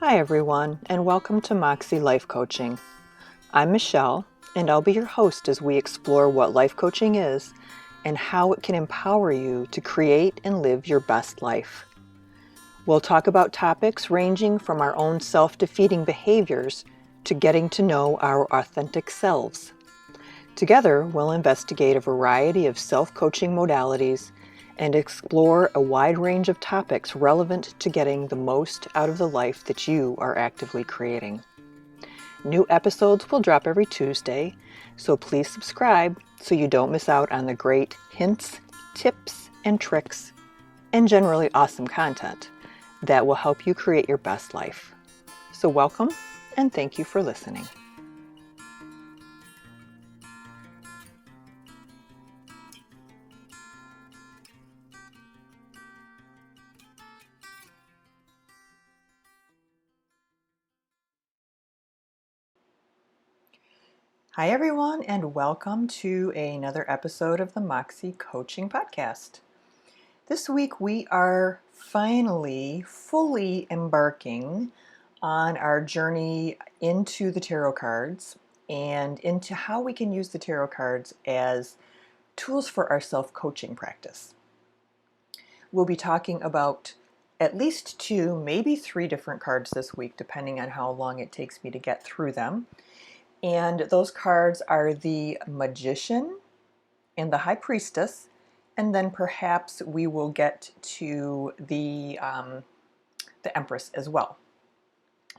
Hi everyone, and welcome to Moxie Life Coaching. I'm Michelle, and I'll be your host as we explore what life coaching is and how it can empower you to create and live your best life. We'll talk about topics ranging from our own self-defeating behaviors to getting to know our authentic selves. Together, we'll investigate a variety of self-coaching modalities and explore a wide range of topics relevant to getting the most out of the life that you are actively creating. New episodes will drop every Tuesday, so please subscribe so you don't miss out on the great hints, tips, and tricks, and generally awesome content that will help you create your best life. So welcome, and thank you for listening. Hi, everyone, and welcome to another episode of the Moxie Coaching Podcast. This week, we are finally fully embarking on our journey into the tarot cards and into how we can use the tarot cards as tools for our self-coaching practice. We'll be talking about at least 2, maybe 3 different cards this week, depending on how long it takes me to get through them. And those cards are the Magician and the High Priestess, and then perhaps we will get to the Empress as well.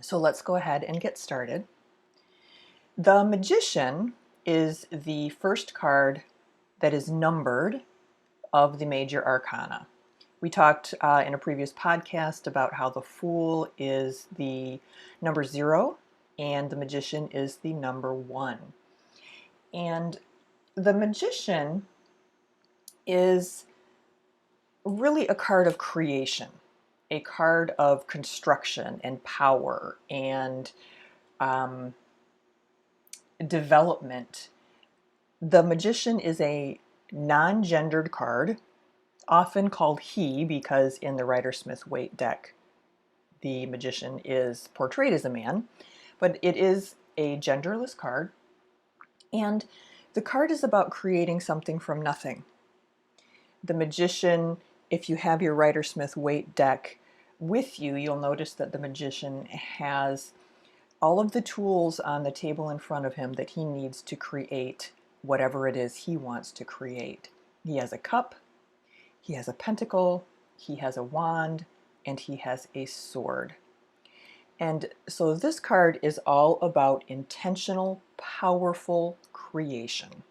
So let's go ahead and get started. The Magician is the first card that is numbered of the major arcana. We talked in a previous podcast about how the Fool is the number 0 and the Magician is the number 1. And the Magician is really a card of creation, a card of construction and power and development. The Magician is a non-gendered card, often called he because in the Rider-Smith-Waite deck, the Magician is portrayed as a man, but it is a genderless card. And the card is about creating something from nothing. The Magician, if you have your Rider-Smith-Waite deck with you, you'll notice that the Magician has all of the tools on the table in front of him that he needs to create whatever it is he wants to create. He has a cup, he has a pentacle, he has a wand, and he has a sword. And so this card is all about intentional, powerful creation.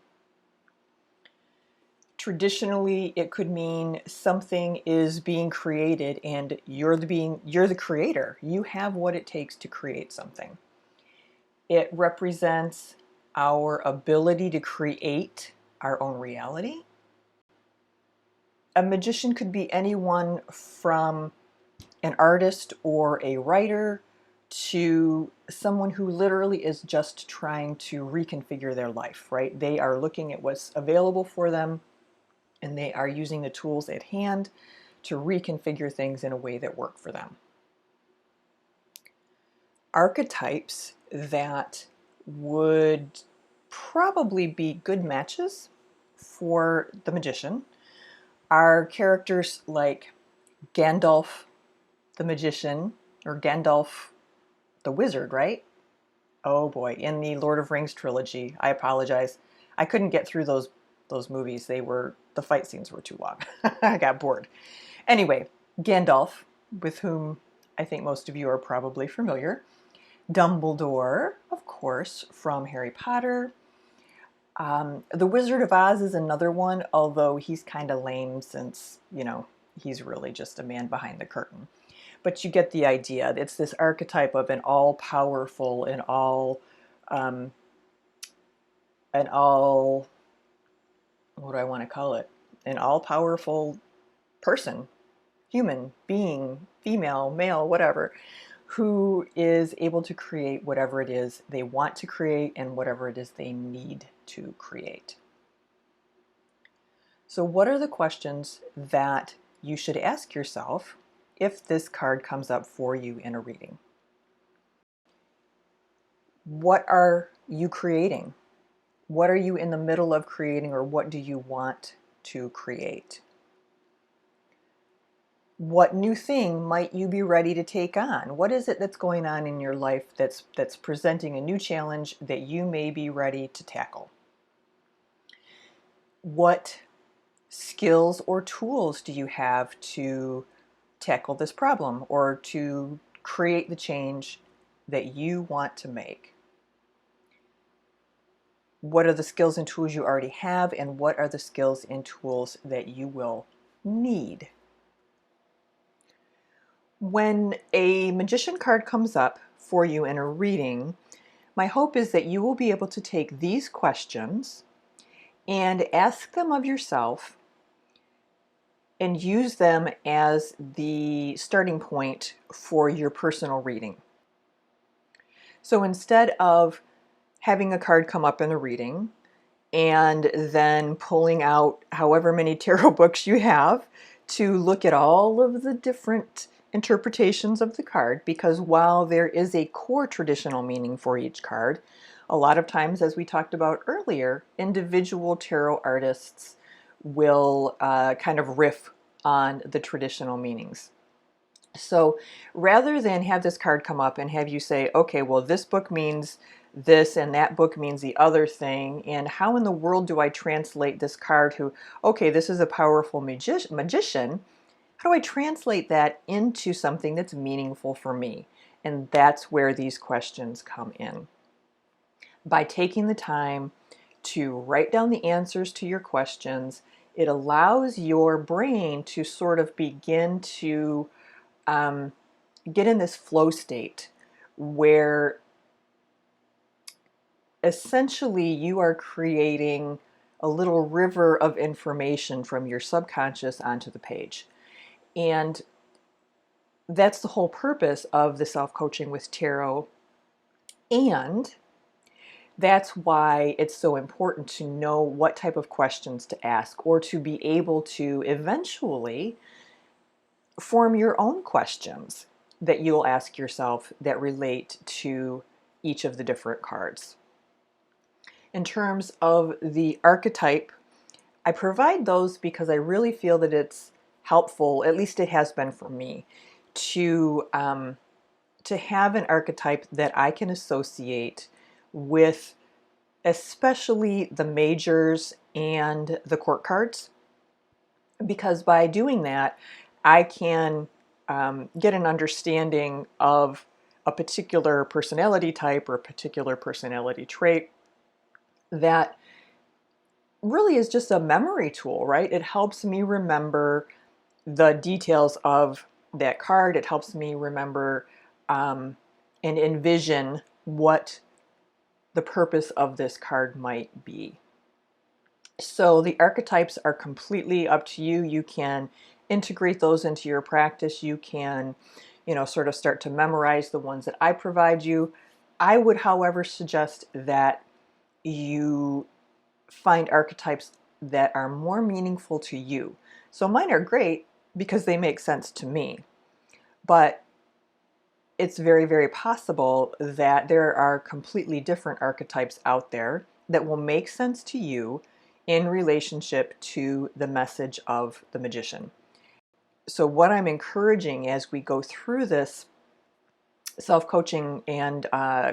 Traditionally, it could mean something is being created and you're the creator. You have what it takes to create something. It represents our ability to create our own reality. A magician could be anyone from an artist or a writer to someone who literally is just trying to reconfigure their life, right? They are looking at what's available for them and they are using the tools at hand to reconfigure things in a way that work for them. Archetypes that would probably be good matches for the Magician are characters like Gandalf the Magician, or Gandalf the Wizard, right? Oh boy, in the Lord of Rings trilogy. I apologize. I couldn't get through those movies. The fight scenes were too long. I got bored. Anyway, Gandalf, with whom I think most of you are probably familiar. Dumbledore, of course, from Harry Potter. The Wizard of Oz is another one, although he's kind of lame since, he's really just a man behind the curtain. But you get the idea. It's this archetype of an all-powerful and what do I want to call it? An all-powerful person, human, being, female, male, whatever, who is able to create whatever it is they want to create and whatever it is they need to create. So what are the questions that you should ask yourself if this card comes up for you in a reading? What are you creating? What are you in the middle of creating, or what do you want to create? What new thing might you be ready to take on? What is it that's going on in your life that's presenting a new challenge that you may be ready to tackle? What skills or tools do you have to tackle this problem or to create the change that you want to make? What are the skills and tools you already have, and what are the skills and tools that you will need? When a magician card comes up for you in a reading, my hope is that you will be able to take these questions and ask them of yourself and use them as the starting point for your personal reading. So instead of having a card come up in the reading and then pulling out however many tarot books you have to look at all of the different interpretations of the card, because while there is a core traditional meaning for each card, a lot of times, as we talked about earlier, individual tarot artists will kind of riff on the traditional meanings. So rather than have this card come up and have you say, okay, well, this book means this and that book means the other thing, and how in the world do I translate this card who, okay, this is a powerful magician, how do I translate that into something that's meaningful for me? And that's where these questions come in. By taking the time to write down the answers to your questions, it allows your brain to sort of begin to get in this flow state where essentially you are creating a little river of information from your subconscious onto the page. And that's the whole purpose of the self-coaching with tarot. And that's why it's so important to know what type of questions to ask, or to be able to eventually form your own questions that you'll ask yourself that relate to each of the different cards. In terms of the archetype, I provide those because I really feel that it's helpful, at least it has been for me, to have an archetype that I can associate with especially the majors and the court cards, because by doing that, I can get an understanding of a particular personality type or a particular personality trait that really is just a memory tool, right? It helps me remember the details of that card. It helps me remember and envision what the purpose of this card might be. So the archetypes are completely up to you. You can integrate those into your practice. You can, sort of start to memorize the ones that I provide you. I would, however, suggest that you find archetypes that are more meaningful to you. So mine are great because they make sense to me, but it's very, very possible that there are completely different archetypes out there that will make sense to you in relationship to the message of the magician. So what I'm encouraging as we go through this self-coaching and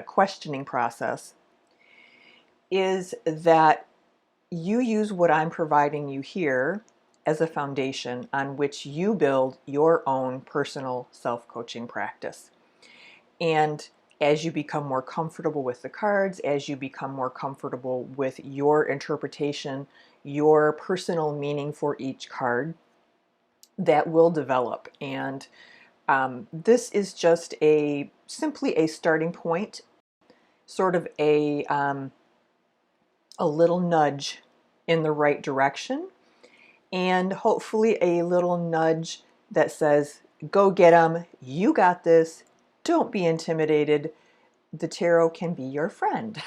questioning process is that you use what I'm providing you here as a foundation on which you build your own personal self-coaching practice. And as you become more comfortable with the cards, as you become more comfortable with your interpretation, your personal meaning for each card, that will develop. And this is just simply a starting point, sort of a little nudge in the right direction, and hopefully a little nudge that says, go get them, you got this, don't be intimidated, the tarot can be your friend.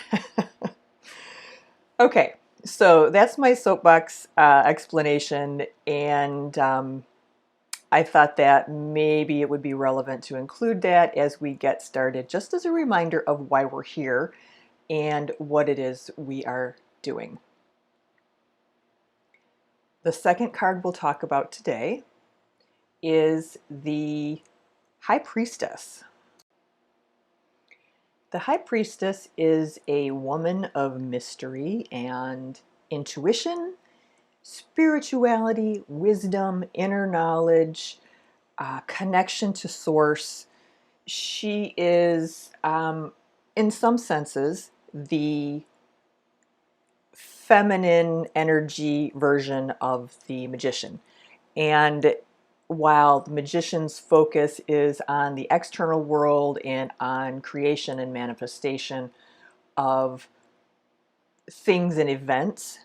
Okay, so that's my soapbox explanation, and I thought that maybe it would be relevant to include that as we get started, just as a reminder of why we're here and what it is we are doing. The second card we'll talk about today is the High Priestess. The High Priestess is a woman of mystery and intuition, spirituality, wisdom, inner knowledge, connection to source. She is, in some senses, the feminine energy version of the magician. And while the magician's focus is on the external world and on creation and manifestation of things and events,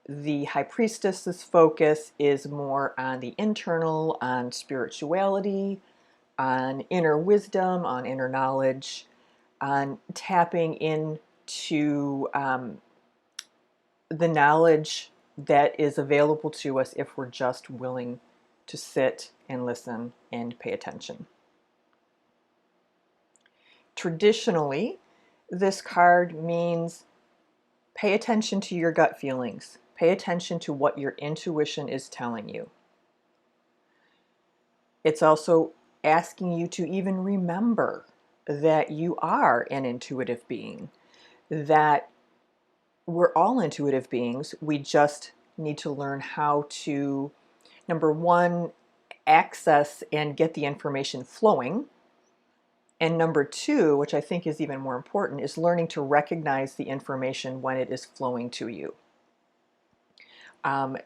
the High Priestess's focus is more on the internal, on spirituality, on inner wisdom, on inner knowledge, on tapping into the knowledge that is available to us if we're just willing to sit and listen and pay attention. Traditionally, this card means pay attention to your gut feelings. Pay attention to what your intuition is telling you. It's also asking you to even remember that you are an intuitive being, that we're all intuitive beings. We just need to learn how to, number one, access and get the information flowing. And number two, which I think is even more important, is learning to recognize the information when it is flowing to you.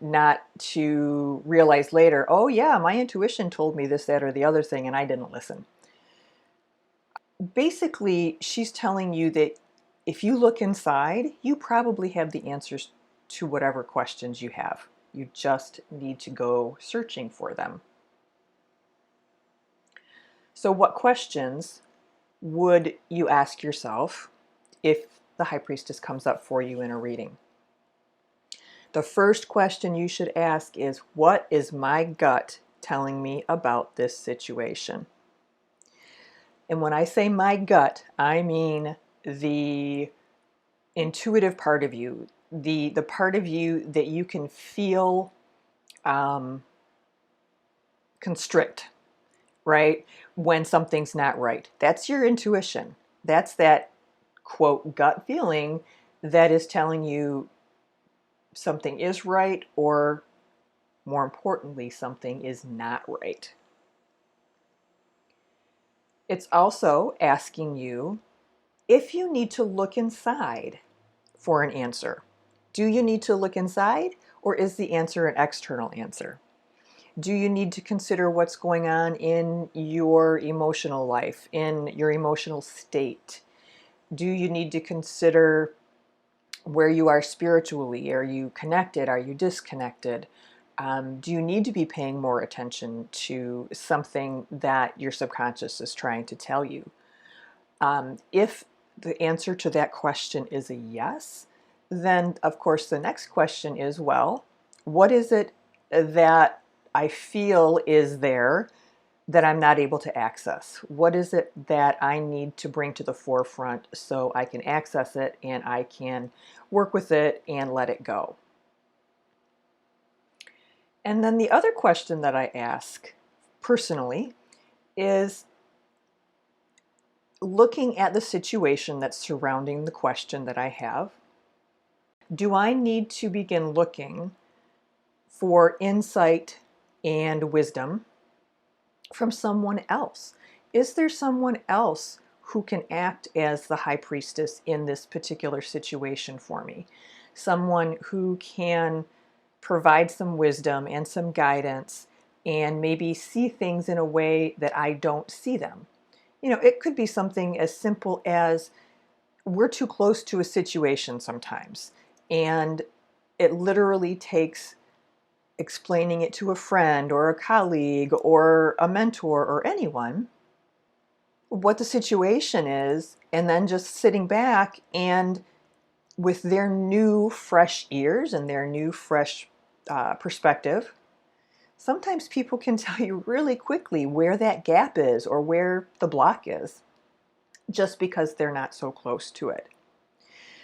Not to realize later, oh yeah, my intuition told me this, that, or the other thing, and I didn't listen. Basically, she's telling you that if you look inside, you probably have the answers to whatever questions you have. You just need to go searching for them. So what questions would you ask yourself if the High Priestess comes up for you in a reading? The first question you should ask is, what is my gut telling me about this situation? And when I say my gut, I mean the intuitive part of you, the part of you that you can feel constrict, right? When something's not right. That's your intuition. That's that, quote, gut feeling that is telling you something is right, or more importantly, something is not right. It's also asking you if you need to look inside for an answer. Do you need to look inside, or is the answer an external answer? Do you need to consider what's going on in your emotional life, in your emotional state? Do you need to consider where you are spiritually? Are you connected? Are you disconnected? Do you need to be paying more attention to something that your subconscious is trying to tell you? If the answer to that question is a yes, then of course the next question is, well, what is it that I feel is there that I'm not able to access? What is it that I need to bring to the forefront so I can access it and I can work with it and let it go? And then the other question that I ask personally is, looking at the situation that's surrounding the question that I have, do I need to begin looking for insight and wisdom from someone else? Is there someone else who can act as the High Priestess in this particular situation for me? Someone who can provide some wisdom and some guidance and maybe see things in a way that I don't see them. It could be something as simple as we're too close to a situation sometimes, and it literally takes explaining it to a friend or a colleague or a mentor or anyone what the situation is, and then just sitting back and with their new fresh ears and their new fresh perspective, sometimes people can tell you really quickly where that gap is or where the block is, just because they're not so close to it.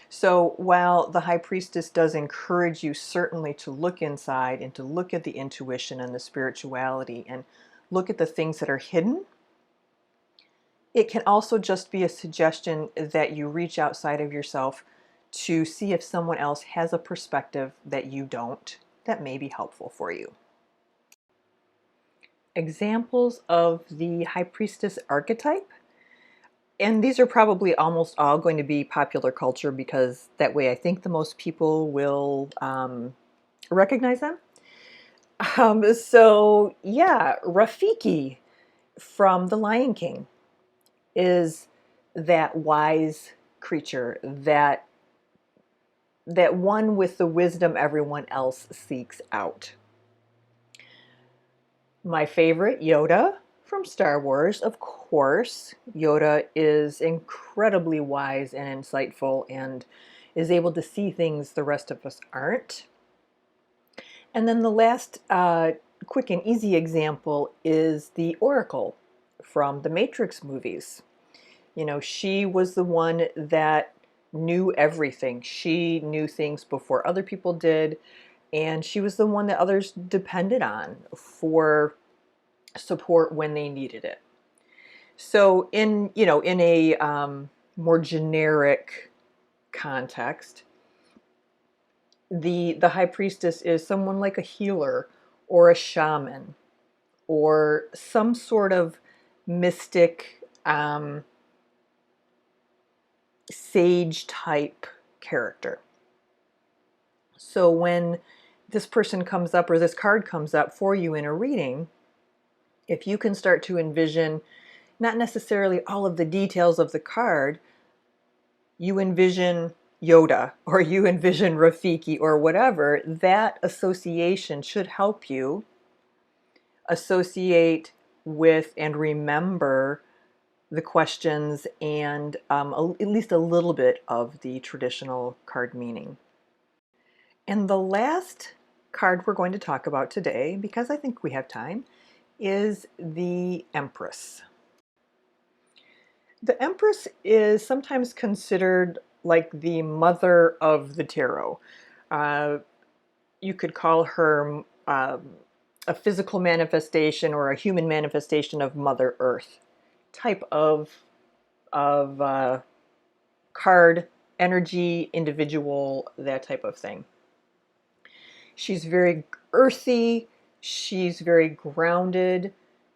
So while the High Priestess does encourage you certainly to look inside and to look at the intuition and the spirituality and look at the things that are hidden, it can also just be a suggestion that you reach outside of yourself to see if someone else has a perspective that you don't that may be helpful for you. Examples of the High Priestess archetype, and these are probably almost all going to be popular culture because that way I think the most people will recognize them. So yeah, Rafiki from The Lion King is that wise creature, that one with the wisdom everyone else seeks out. My favorite, Yoda from Star Wars, of course. Yoda is incredibly wise and insightful and is able to see things the rest of us aren't. And then the last quick and easy example is the Oracle from the Matrix movies. You know, she was the one that knew everything. She knew things before other people did, and she was the one that others depended on for support when they needed it. So in a more generic context, the High Priestess is someone like a healer or a shaman or some sort of mystic sage type character. So when this person comes up or this card comes up for you in a reading, if you can start to envision not necessarily all of the details of the card, you envision Yoda or you envision Rafiki or whatever, that association should help you associate with and remember the questions and at least a little bit of the traditional card meaning. And the last card we're going to talk about today, because I think we have time, is the Empress. The Empress is sometimes considered like the mother of the tarot. Uh, you could call her a physical manifestation or a human manifestation of Mother Earth type of card, energy, individual, that type of thing. She's very earthy, she's very grounded,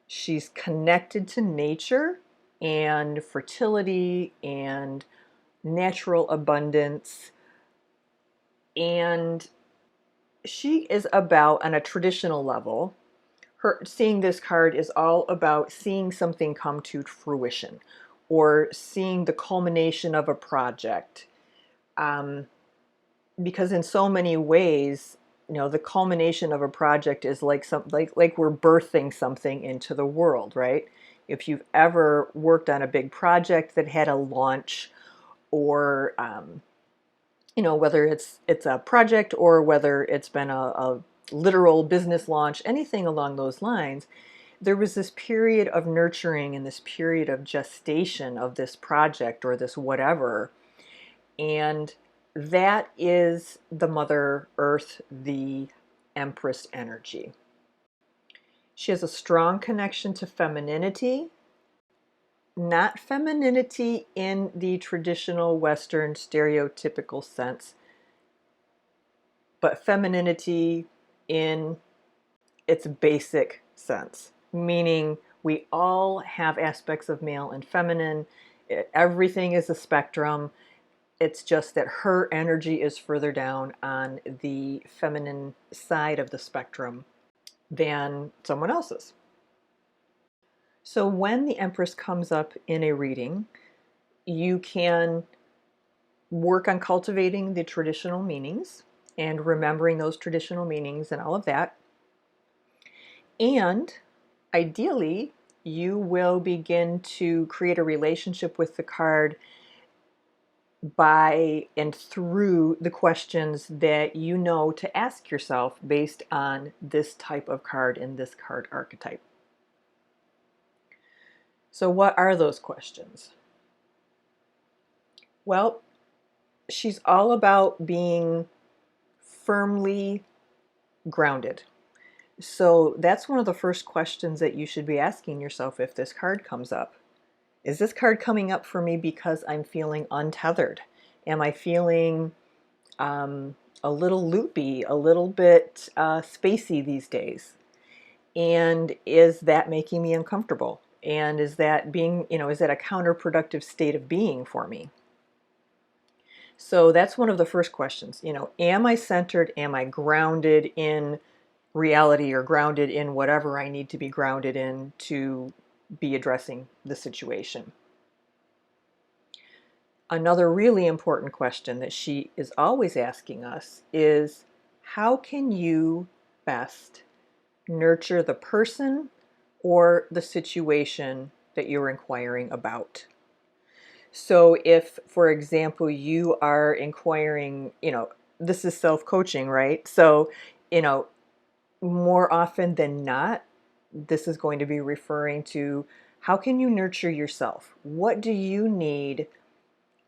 she's connected to nature and fertility and natural abundance. And she is about, on a traditional level, seeing this card is all about seeing something come to fruition or seeing the culmination of a project. Because in so many ways, the culmination of a project is like we're birthing something into the world, right? If you've ever worked on a big project that had a launch, or whether it's a project or whether it's been a literal business launch, anything along those lines, there was this period of nurturing and this period of gestation of this project or this whatever. And that is the Mother Earth, the Empress energy. She has a strong connection to femininity, not femininity in the traditional Western stereotypical sense, but femininity in its basic sense, meaning we all have aspects of male and feminine. Everything is a spectrum. It's just that her energy is further down on the feminine side of the spectrum than someone else's. So when the Empress comes up in a reading, you can work on cultivating the traditional meanings and remembering those traditional meanings and all of that. And ideally, you will begin to create a relationship with the card by and through the questions that you know to ask yourself based on this type of card and this card archetype. So, what are those questions? Well, she's all about being firmly grounded. So, that's one of the first questions that you should be asking yourself if this card comes up. Is this card coming up for me because I'm feeling untethered? Am I feeling a little loopy, a little bit spacey these days? And is that making me uncomfortable? And is that being, is that a counterproductive state of being for me? So that's one of the first questions. Am I centered? Am I grounded in reality or grounded in whatever I need to be grounded in to be addressing the situation? Another really important question that she is always asking us is, how can you best nurture the person or the situation that you're inquiring about? So if, for example, you are inquiring, this is self-coaching, right? So, you know, more often than not, this is going to be referring to, how can you nurture yourself? What do you need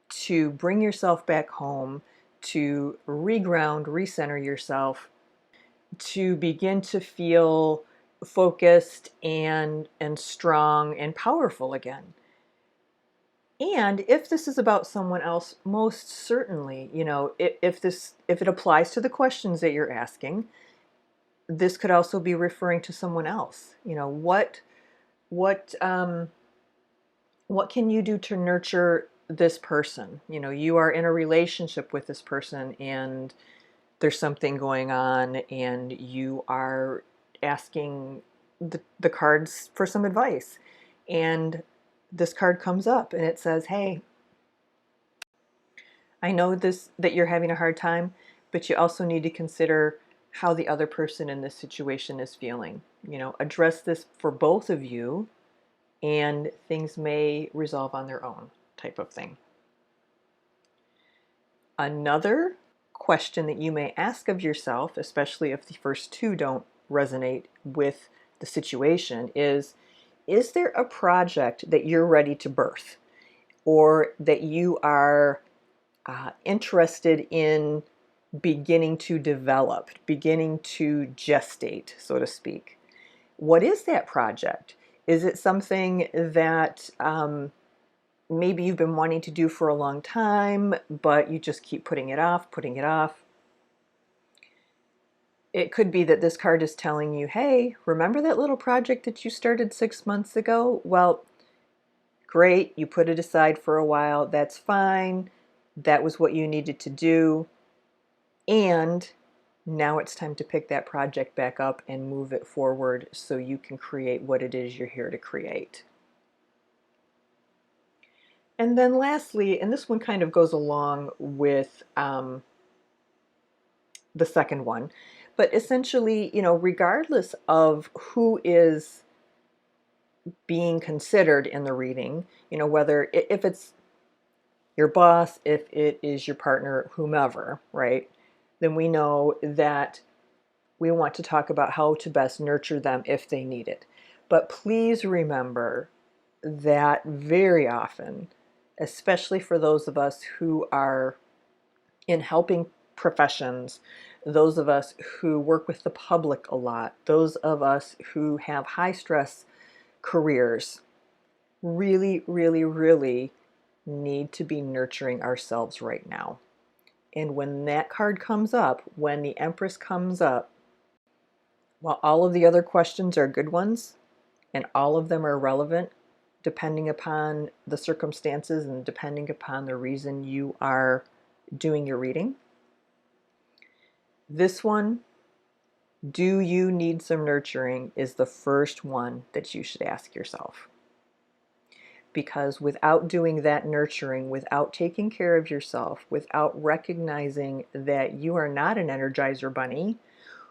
to bring yourself back home, to reground, recenter yourself, to begin to feel focused and strong and powerful again? And if this is about someone else, most certainly, if it applies to the questions that you're asking, this could also be referring to someone else. What what can you do to nurture this person? You are in a relationship with this person and there's something going on and you are asking the cards for some advice. And this card comes up and it says, hey, I know this that you're having a hard time, but you also need to consider how the other person in this situation is feeling. Address this for both of you and things may resolve on their own, type of thing. Another question that you may ask of yourself, especially if the first two don't resonate with the situation, is there a project that you're ready to birth or that you are interested in beginning to develop, beginning to gestate, so to speak? What is that project? Is it something that maybe you've been wanting to do for a long time, but you just keep putting it off, putting it off? It could be that this card is telling you, hey, remember that little project that you started 6 months ago? Well, great, you put it aside for a while. That's fine. That was what you needed to do. And now it's time to pick that project back up and move it forward so you can create what it is you're here to create. And then lastly, and this one kind of goes along with the second one, but essentially, regardless of who is being considered in the reading, whether if it's your boss, if it is your partner, whomever, right? Then we know that we want to talk about how to best nurture them if they need it. But please remember that very often, especially for those of us who are in helping professions, those of us who work with the public a lot, those of us who have high stress careers, really, really, really need to be nurturing ourselves right now. And when that card comes up, when the Empress comes up, while all of the other questions are good ones and all of them are relevant, depending upon the circumstances and depending upon the reason you are doing your reading, this one, do you need some nurturing, is the first one that you should ask yourself. Because without doing that nurturing, without taking care of yourself, without recognizing that you are not an Energizer bunny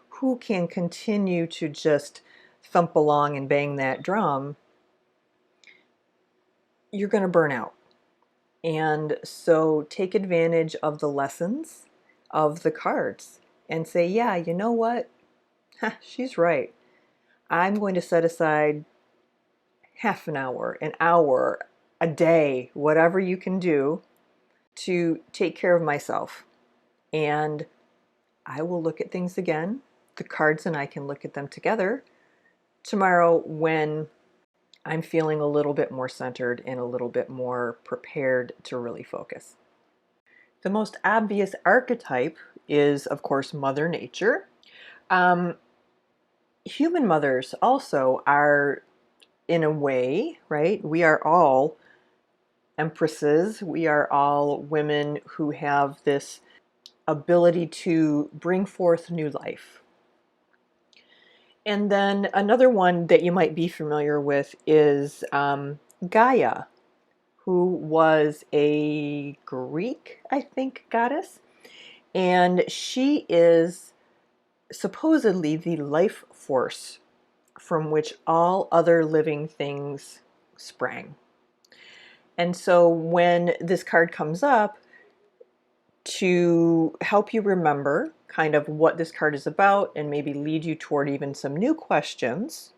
who can continue to just thump along and bang that drum, you're going to burn out. And so take advantage of the lessons of the cards and say, yeah, you know what? She's right. I'm going to set aside half an hour, a day, whatever you can do to take care of myself. And I will look at things again. The cards and I can look at them together tomorrow when I'm feeling a little bit more centered and a little bit more prepared to really focus. The most obvious archetype is, of course, Mother Nature. Um, Human mothers also are, in a way, right? We are all empresses. We are all women who have this ability to bring forth new life. And then another one that you might be familiar with is Gaia, who was a Greek, I think, goddess. And she is supposedly the life force from which all other living things sprang. And so when this card comes up, to help you remember kind of what this card is about and maybe lead you toward even some new questions,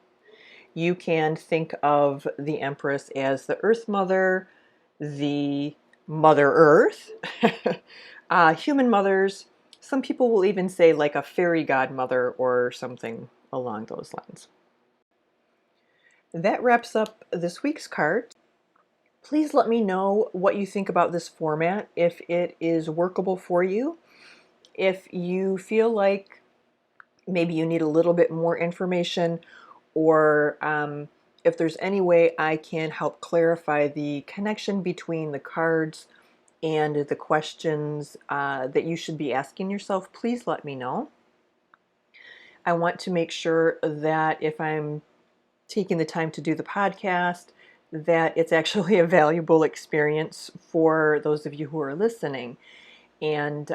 you can think of the Empress as the Earth Mother, the Mother Earth, human mothers. Some people will even say like a fairy godmother or something along those lines. That wraps up this week's card. Please let me know what you think about this format, if it is workable for you. If you feel like maybe you need a little bit more information, or if there's any way I can help clarify the connection between the cards and the questions that you should be asking yourself, please let me know. I want to make sure that if I'm taking the time to do the podcast, that it's actually a valuable experience for those of you who are listening. And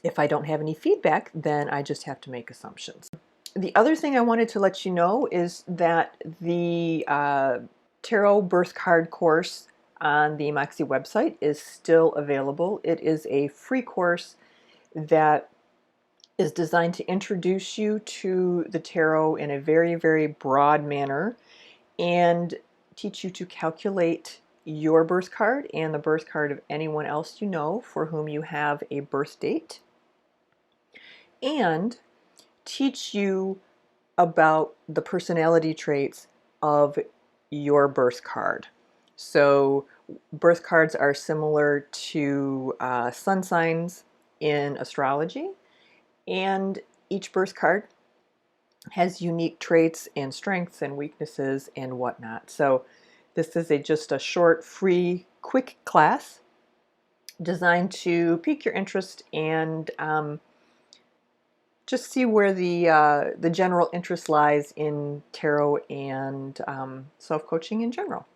if I don't have any feedback, then I just have to make assumptions. The other thing I wanted to let you know is that the Tarot Birth Card course on the Moxie website is still available. It is a free course that is designed to introduce you to the tarot in a very, very broad manner and teach you to calculate your birth card and the birth card of anyone else you know for whom you have a birth date, and teach you about the personality traits of your birth card. So birth cards are similar to sun signs in astrology, and each birth card has unique traits and strengths and weaknesses and whatnot. So this is just a short, free, quick class designed to pique your interest and just see where the general interest lies in tarot and self-coaching in general.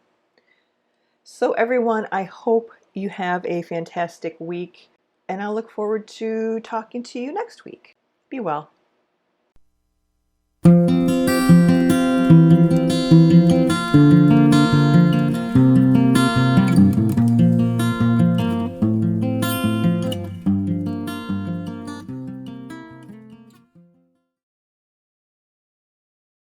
So everyone, I hope you have a fantastic week, and I look forward to talking to you next week. Be well.